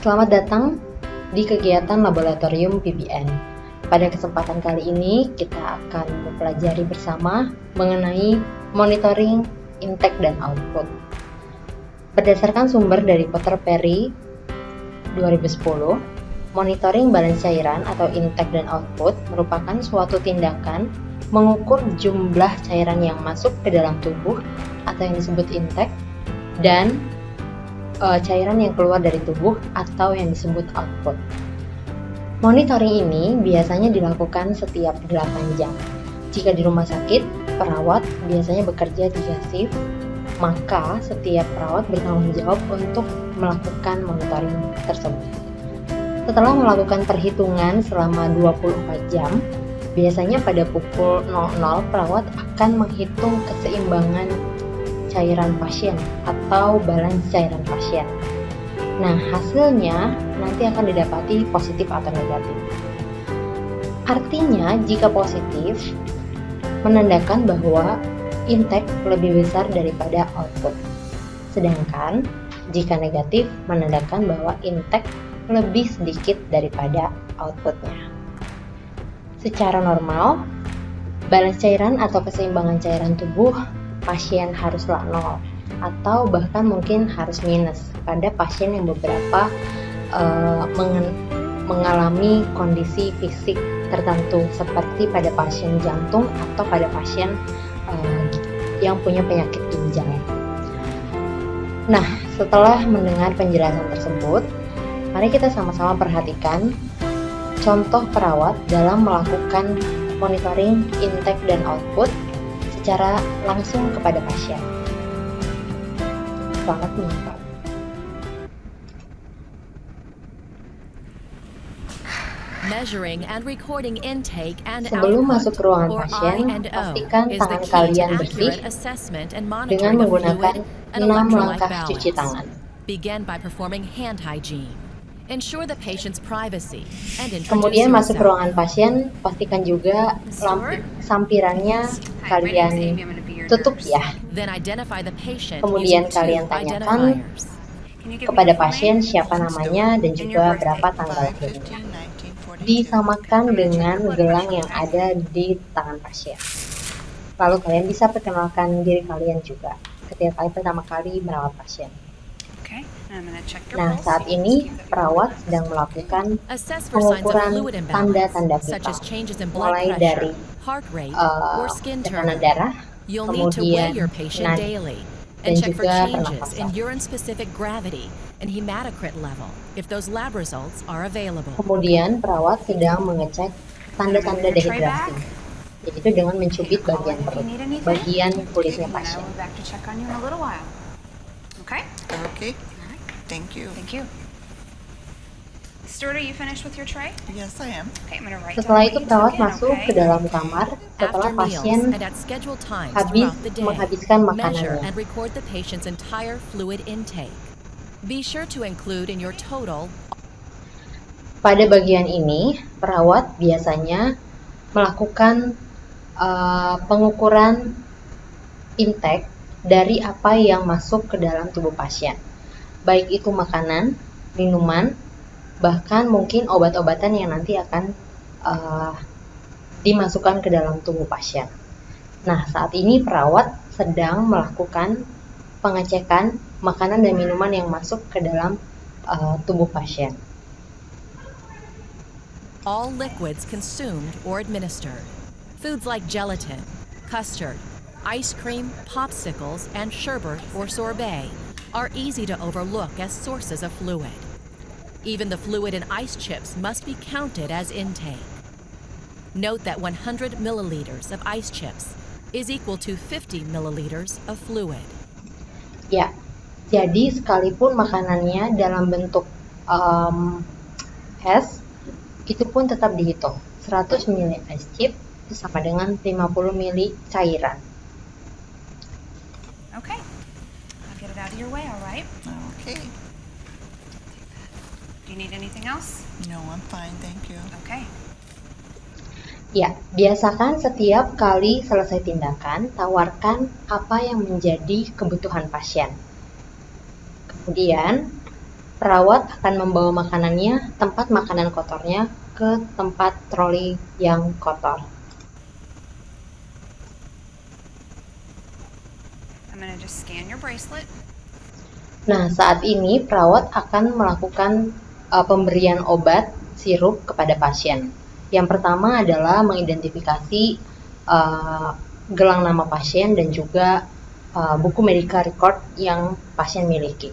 Selamat datang di kegiatan Laboratorium PBN. Pada kesempatan kali ini, kita akan mempelajari bersama mengenai monitoring intake dan output. Berdasarkan sumber dari Potter Perry 2010, monitoring balance cairan atau intake dan output merupakan suatu tindakan mengukur jumlah cairan yang masuk ke dalam tubuh atau yang disebut intake dan cairan yang keluar dari tubuh atau yang disebut output. Monitoring ini biasanya dilakukan setiap 8 jam. Jika di rumah sakit, perawat biasanya bekerja 3 shift, maka setiap perawat bertanggung jawab untuk melakukan monitoring tersebut. Setelah melakukan perhitungan selama 24 jam, biasanya pada pukul 00 perawat akan menghitung keseimbangan cairan pasien atau balance cairan pasien. Nah, hasilnya nanti akan didapati positif atau negatif. Artinya, jika positif, menandakan bahwa intake lebih besar daripada output. Sedangkan, jika negatif, menandakan bahwa intake lebih sedikit daripada outputnya. Secara normal, balance cairan atau keseimbangan cairan tubuh pasien haruslah 0 atau bahkan mungkin harus minus pada pasien yang beberapa mengalami kondisi fisik tertentu seperti pada pasien jantung atau pada pasien yang punya penyakit ginjal. Nah, setelah mendengar penjelasan tersebut, mari kita sama-sama perhatikan contoh perawat dalam melakukan monitoring intake dan output secara langsung kepada pasien. Selamat menyimak. Sebelum masuk ke ruangan pasien, pastikan tangan kalian bersih dengan menggunakan 6 langkah cuci tangan. Kemudian masuk ke ruangan pasien, pastikan juga sampirannya kalian tutup ya. Kemudian kalian tanyakan kepada pasien siapa namanya dan juga berapa tanggal lahirnya. Disamakan dengan gelang yang ada di tangan pasien. Lalu kalian bisa perkenalkan diri kalian juga ketika kalian pertama kali merawat pasien. Nah, saat ini perawat sedang melakukan pengukuran tanda-tanda vital, mulai dari tekanan darah, kemudian nadi, dan juga pernapasan. Kemudian perawat sedang mengecek tanda-tanda dehidrasi, yaitu dengan mencubit bagian perut, bagian kulitnya pasien. Okay. Thank you. Steward, are you finished with your tray? Yes, I am. Okay, I'm gonna write Setelah down itu what you perawat took in, masuk okay? ke dalam kamar setelah pasien habis menghabiskan Measure makanannya. and record the patient's entire fluid intake. Be sure to include in your total. Pada bagian ini, perawat biasanya melakukan pengukuran intake dari apa yang masuk ke dalam tubuh pasien. Baik itu makanan, minuman, bahkan mungkin obat-obatan yang nanti akan dimasukkan ke dalam tubuh pasien. Nah, saat ini perawat sedang melakukan pengecekan makanan dan minuman yang masuk ke dalam tubuh pasien. All liquids consumed or administered. Foods like gelatin, custard, ice cream, popsicles, and sherbet or sorbet are easy to overlook as sources of fluid. Even the fluid in ice chips must be counted as intake. Note that 100 milliliters of ice chips is equal to 50 milliliters of fluid. Ya, jadi sekalipun makanannya dalam bentuk es, itu pun tetap dihitung. 100 ml ice chip itu sama dengan 50 ml cairan. Okay. I'll get it out of your way, all right? Okay. Do you need anything else? No, I'm fine, thank you. Okay. Ya, biasakan setiap kali selesai tindakan, tawarkan apa yang menjadi kebutuhan pasien. Kemudian, perawat akan membawa makanannya, tempat makanan kotornya, ke tempat troli yang kotor. I'm gonna just scan your bracelet. Nah, saat ini perawat akan melakukan pemberian obat sirup kepada pasien. Yang pertama adalah mengidentifikasi gelang nama pasien dan juga buku medical record yang pasien miliki.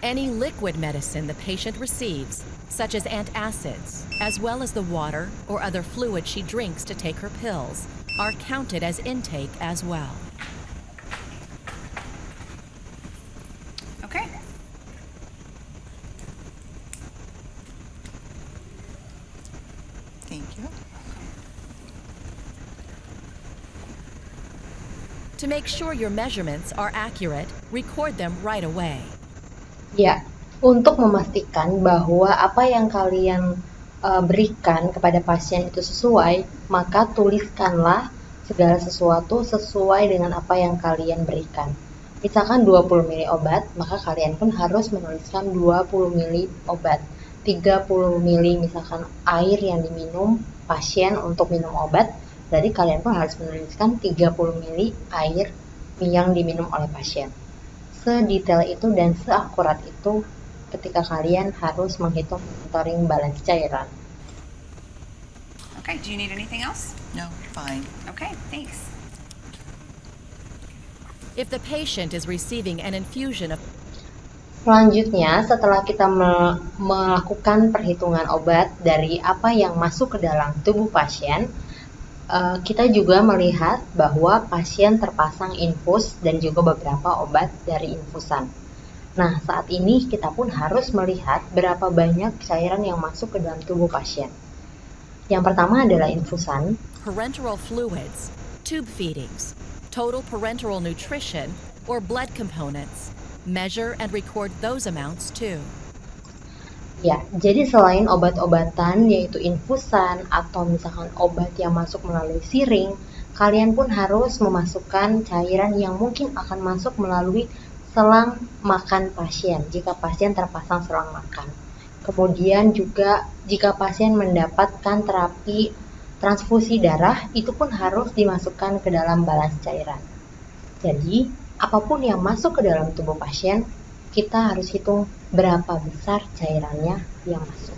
Any liquid medicine the patient receives, such as antacids, as well as the water or other fluid she drinks to take her pills, are counted as intake as well. Okay. Thank you. To make sure your measurements are accurate, record them right away. Ya, untuk memastikan bahwa apa yang kalian berikan kepada pasien itu sesuai, maka tuliskanlah segala sesuatu sesuai dengan apa yang kalian berikan. Misalkan 20 ml obat, maka kalian pun harus menuliskan 20 ml obat. 30 ml misalkan air yang diminum pasien untuk minum obat, jadi kalian pun harus menuliskan 30 ml air yang diminum oleh pasien. Sedetail itu dan seakurat itu ketika kalian harus menghitung monitoring balance cairan. Okay, do you need anything else? No, fine. Okay, thanks. If the patient is receiving an infusion of Selanjutnya, setelah kita melakukan perhitungan obat dari apa yang masuk ke dalam tubuh pasien, kita juga melihat bahwa pasien terpasang infus dan juga beberapa obat dari infusan. Nah, saat ini kita pun harus melihat berapa banyak cairan yang masuk ke dalam tubuh pasien. Yang pertama adalah infusan. parenteral fluids, tube feedings, total parenteral nutrition, or blood components. Measure and record those amounts too. Ya, jadi selain obat-obatan yaitu infusan atau misalkan obat yang masuk melalui siring, kalian pun harus memasukkan cairan yang mungkin akan masuk melalui selang makan pasien jika pasien terpasang selang makan. Kemudian juga jika pasien mendapatkan terapi transfusi darah, itu pun harus dimasukkan ke dalam balance cairan. Jadi, apapun yang masuk ke dalam tubuh pasien, kita harus hitung berapa besar cairannya yang masuk.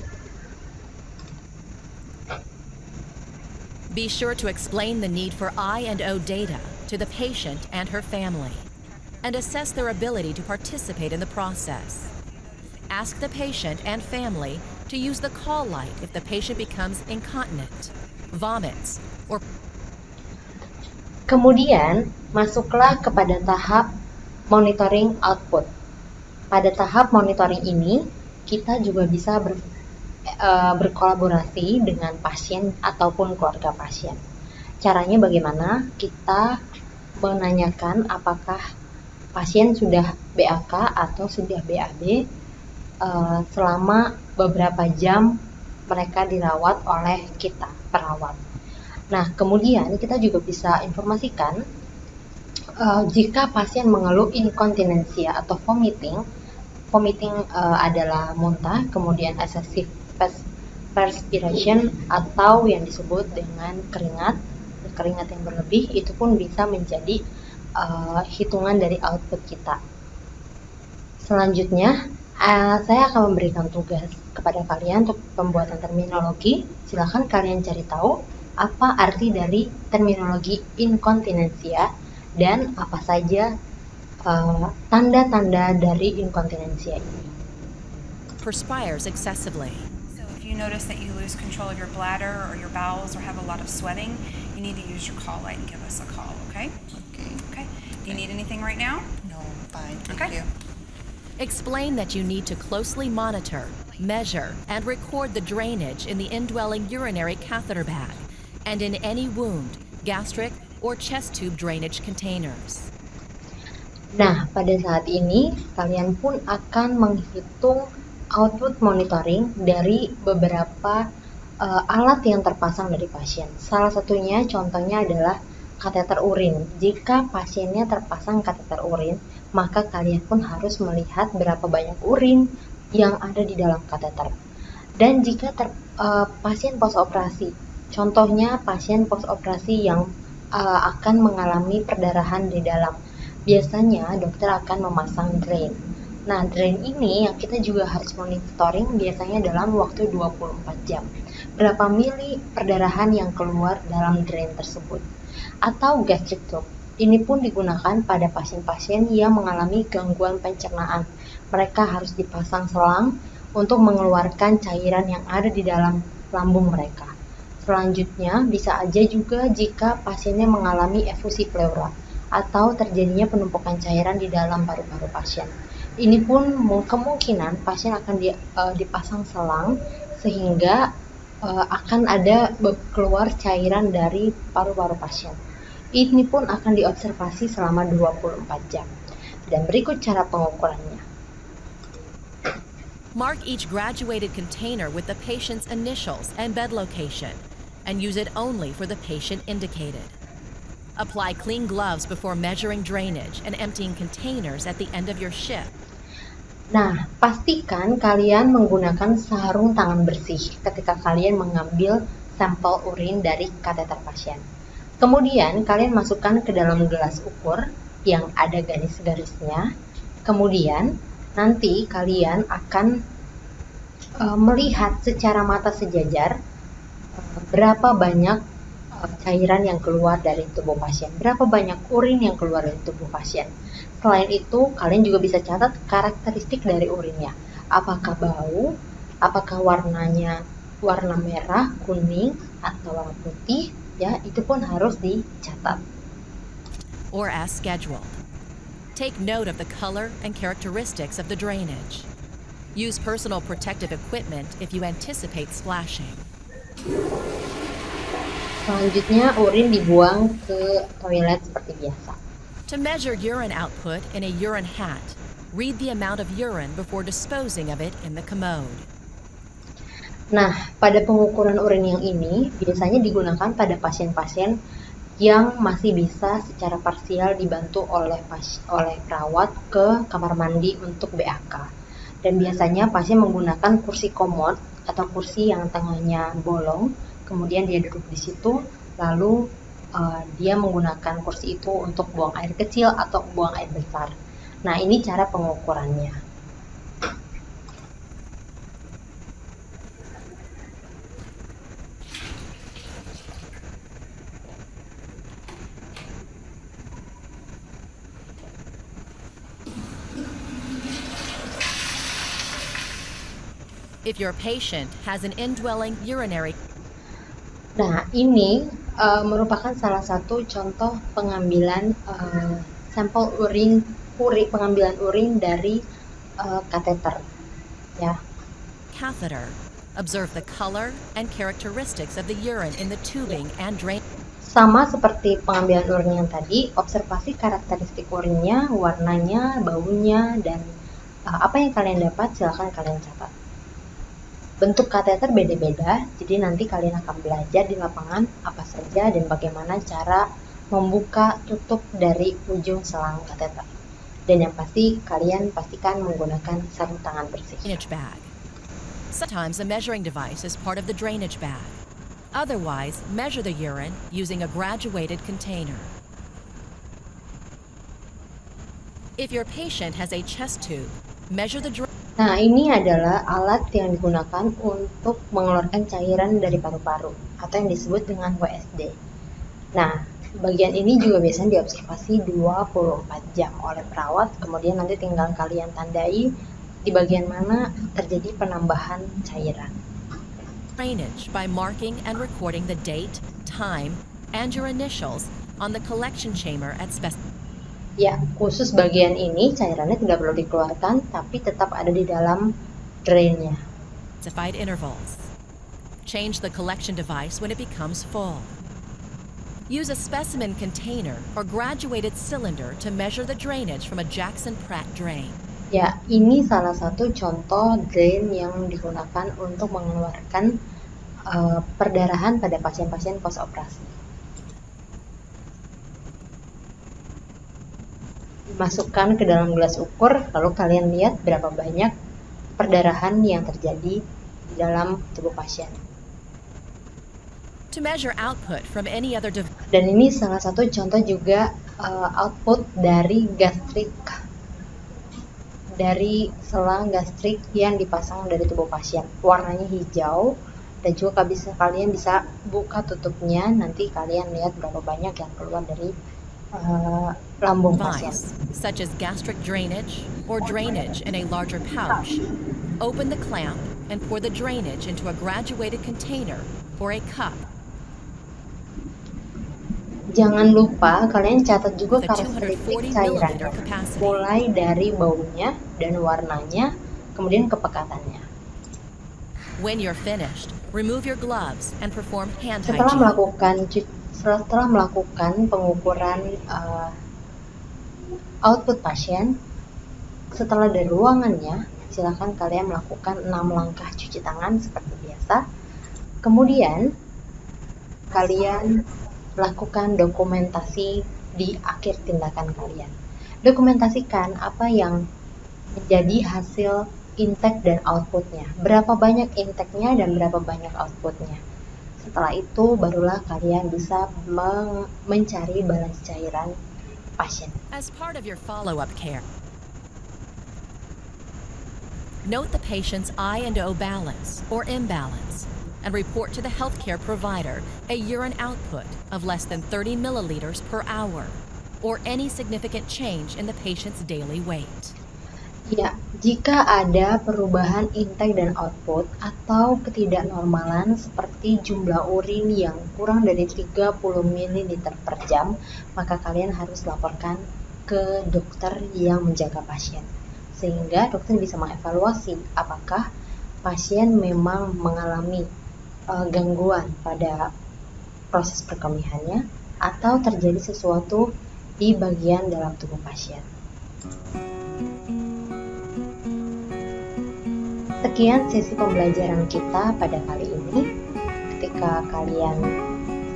Be sure to explain the need for I&O data to the patient and her family, and assess their ability to participate in the process. Ask the patient and family to use the call light if the patient becomes incontinent, vomits, or Kemudian, masuklah kepada tahap monitoring output. Pada tahap monitoring ini, kita juga bisa berkolaborasi dengan pasien ataupun keluarga pasien. Caranya bagaimana? Kita menanyakan apakah pasien sudah BAK atau sudah BAB selama beberapa jam mereka dirawat oleh kita, perawat. Nah, kemudian kita juga bisa informasikan jika pasien mengeluh inkontinensia atau vomiting adalah muntah, kemudian excessive perspiration atau yang disebut dengan keringat yang berlebih, itu pun bisa menjadi hitungan dari output kita. Selanjutnya, saya akan memberikan tugas kepada kalian untuk pembuatan terminologi. Silakan kalian cari tahu apa arti dari terminologi inkontinensia dan apa saja tanda-tanda dari inkontinensia ini. perspires excessively. So if you notice that you lose control of your bladder or your bowels or have a lot of sweating, you need to use your call light and give us a call, okay? Okay. Okay. Do you need anything right now? No, fine. Thank Okay. you. Explain that you need to closely monitor, measure, and record the drainage in the indwelling urinary catheter bag and in any wound, gastric, or chest tube drainage containers. Nah, pada saat ini kalian pun akan menghitung output monitoring dari beberapa alat yang terpasang dari pasien. Salah satunya contohnya adalah kateter urin. Jika pasiennya terpasang kateter urin, maka kalian pun harus melihat berapa banyak urin yang ada di dalam kateter. Dan jika pasien postoperasi, contohnya pasien postoperasi yang akan mengalami perdarahan di dalam, biasanya dokter akan memasang drain. Nah, drain ini yang kita juga harus monitoring biasanya dalam waktu 24 jam. Berapa mili perdarahan yang keluar dalam drain tersebut. Atau gastric tube. Ini pun digunakan pada pasien-pasien yang mengalami gangguan pencernaan. Mereka harus dipasang selang untuk mengeluarkan cairan yang ada di dalam lambung mereka. Selanjutnya, bisa aja juga jika pasiennya mengalami efusi pleura atau terjadinya penumpukan cairan di dalam paru-paru pasien. Ini pun kemungkinan pasien akan dipasang selang sehingga akan ada keluar cairan dari paru-paru pasien. Ini pun akan diobservasi selama 24 jam. Dan berikut cara pengukurannya. Mark each graduated container with the patient's initials and bed location, and use it only for the patient indicated. Apply clean gloves before measuring drainage and emptying containers at the end of your shift. Nah, pastikan kalian menggunakan sarung tangan bersih ketika kalian mengambil sampel urin dari kateter pasien. Kemudian, kalian masukkan ke dalam gelas ukur yang ada garis-garisnya. Kemudian, nanti kalian akan melihat secara mata sejajar berapa banyak cairan yang keluar dari tubuh pasien, berapa banyak urin yang keluar dari tubuh pasien. Selain itu, kalian juga bisa catat karakteristik dari urinnya. Apakah bau, apakah warnanya warna merah, kuning, atau warna putih, ya itu pun harus dicatat. Or as scheduled. Take note of the color and characteristics of the drainage. Use personal protective equipment if you anticipate splashing. Selanjutnya, urin dibuang ke toilet seperti biasa. To measure urine output in a urine hat, read the amount of urine before disposing of it in the commode. Nah, pada pengukuran urin yang ini biasanya digunakan pada pasien-pasien yang masih bisa secara parsial dibantu oleh perawat ke kamar mandi untuk BAK. Dan biasanya pasien menggunakan kursi komod atau kursi yang tengahnya bolong, kemudian dia duduk di situ, lalu dia menggunakan kursi itu untuk buang air kecil atau buang air besar. Nah, ini cara pengukurannya. If your patient has an indwelling urinary. Nah, ini merupakan salah satu contoh pengambilan sampel pengambilan urin dari kateter, ya. Catheter. Observe the color and characteristics of the urine in the tubing and drain. Sama seperti pengambilan urin yang tadi, observasi karakteristik urinnya, warnanya, baunya, dan apa yang kalian dapat silakan kalian catat. Bentuk kateter beda-beda, jadi nanti kalian akan belajar di lapangan apa saja dan bagaimana cara membuka tutup dari ujung selang kateter. Dan yang pasti, kalian pastikan menggunakan sarung tangan bersih. Drainage bag. Sometimes a measuring device is part of the drainage bag. Otherwise, measure the urine using a graduated container. If your patient has a chest tube, measure the Nah, ini adalah alat yang digunakan untuk mengeluarkan cairan dari paru-paru atau yang disebut dengan WSD. Nah, bagian ini juga biasanya diobservasi 24 jam oleh perawat, kemudian nanti tinggal kalian tandai di bagian mana terjadi penambahan cairan. drainage by marking and recording the date, time, and your initials on the collection chamber at Ya, khusus bagian ini cairannya tidak perlu dikeluarkan, tapi tetap ada di dalam drainnya. specified intervals. Change the collection device when it becomes full. Use a specimen container or graduated cylinder to measure the drainage from a Jackson Pratt drain. Ya, ini salah satu contoh drain yang digunakan untuk mengeluarkan perdarahan pada pasien-pasien postoperasi. masukkan ke dalam gelas ukur, lalu kalian lihat berapa banyak perdarahan yang terjadi di dalam tubuh pasien. To measure output from any other device, Dan ini salah satu contoh juga output dari selang gastrik yang dipasang dari tubuh pasien. Warnanya hijau dan juga kalian bisa buka tutupnya, nanti kalian lihat berapa banyak yang keluar dari lambung pasien. such as gastric drainage or drainage in a larger pouch. Open the clamp and pour the drainage into a graduated container or a cup. Jangan lupa kalian catat juga The karakteristik 240 cairannya, milliliter capacity. mulai dari baunya dan warnanya, kemudian kepekatannya. When you're finished, remove your gloves and perform hand Setelah hygiene. melakukan pengukuran output pasien, setelah dari ruangannya, silakan kalian melakukan 6 langkah cuci tangan seperti biasa. Kemudian kalian lakukan dokumentasi di akhir tindakan kalian. Dokumentasikan apa yang menjadi hasil intake dan outputnya. Berapa banyak intake-nya dan berapa banyak outputnya. Setelah itu barulah kalian bisa mencari balance cairan pasien. As part of your follow-up care, note the patient's I and O balance or imbalance and report to the healthcare provider a urine output of less than 30 milliliters per hour or any significant change in the patient's daily weight. Ya, jika ada perubahan intake dan output atau ketidaknormalan seperti jumlah urin yang kurang dari 30 ml per jam, maka kalian harus laporkan ke dokter yang menjaga pasien. Sehingga dokter bisa mengevaluasi apakah pasien memang mengalami gangguan pada proses perkemihannya atau terjadi sesuatu di bagian dalam tubuh pasien. Sekian sesi pembelajaran kita pada kali ini. Ketika kalian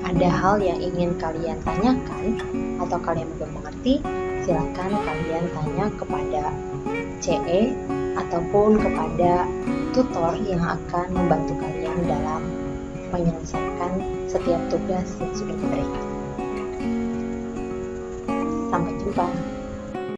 ada hal yang ingin kalian tanyakan atau kalian belum mengerti, silakan kalian tanya kepada CE ataupun kepada tutor yang akan membantu kalian dalam menyelesaikan setiap tugas yang sudah diberikan. Sampai jumpa.